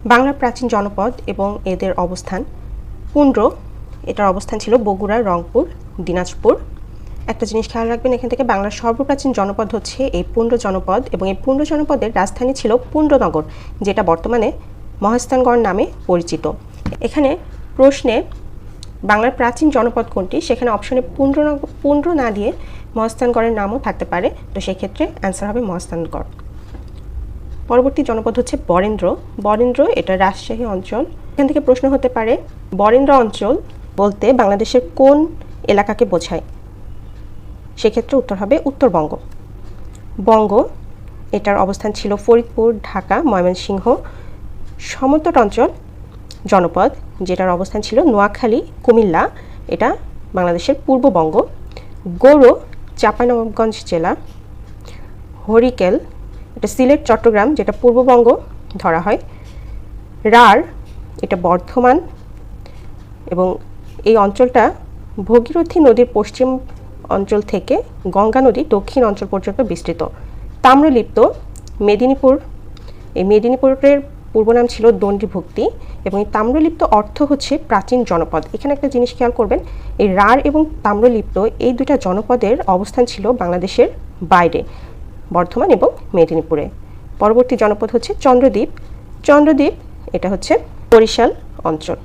বাংলার প্রাচীন জনপদ এবং এদের অবস্থান। পুন্ড্র, এটার অবস্থান ছিল বগুড়া, রংপুর, দিনাজপুর। একটা জিনিস খেয়াল রাখবেন, এখান থেকে বাংলার সর্বপ্রাচীন জনপদ হচ্ছে এই পুন্ড্র জনপদ, এবং এই পুন্ড্র জনপদের রাজধানী ছিল পুন্ড্রনগর, যেটা বর্তমানে মহাস্থানগড় নামে পরিচিত। এখানে প্রশ্নে বাংলার প্রাচীন জনপদ কোনটি, সেখানে অপশনে পুন্ড্র না দিয়ে মহাস্থানগড়ের নামও থাকতে পারে, তো সেক্ষেত্রে অ্যান্সার হবে মহাস্থানগড়। পরবর্তী জনপদ হচ্ছে বরেন্দ্র। বরেন্দ্র এটা রাজশাহী অঞ্চল। এখান থেকে প্রশ্ন হতে পারে বরেন্দ্র অঞ্চল বলতে বাংলাদেশের কোন এলাকাকে বোঝায়, সেক্ষেত্রে উত্তর হবে উত্তরবঙ্গ। বঙ্গ, এটার অবস্থান ছিল ফরিদপুর, ঢাকা, ময়মনসিংহ। সমতট অঞ্চল জনপদ, যেটার অবস্থান ছিল নোয়াখালী, কুমিল্লা, এটা বাংলাদেশের পূর্ববঙ্গ। গৌড় চাঁপাইনবাবগঞ্জ জেলা। হরিকেল, এটা সিলেট, চট্টগ্রাম, যেটা পূর্ববঙ্গ ধরা হয়। রাঢ়, এটা বর্ধমান, এবং এই অঞ্চলটা ভগীরথী নদীর পশ্চিম অঞ্চল থেকে গঙ্গা নদীর দক্ষিণ অঞ্চল পর্যন্ত বিস্তৃত। তাম্রলিপ্ত মেদিনীপুর, এই মেদিনীপুরের পূর্ব নাম ছিল দণ্ডিভুক্তি, এবং এই তাম্রলিপ্ত অর্থ হচ্ছে প্রাচীন জনপদ। এখানে একটা জিনিস খেয়াল করবেন, এই রাঢ় এবং তাম্রলিপ্ত এই দুইটা জনপদের অবস্থান ছিল বাংলাদেশের বাইরে, বর্ধমান এবং মেদিনীপুরে। পরবর্তী জনপদ হচ্ছে চন্দ্রদ্বীপ। চন্দ্রদ্বীপ এটা হচ্ছে বরিশাল অঞ্চল।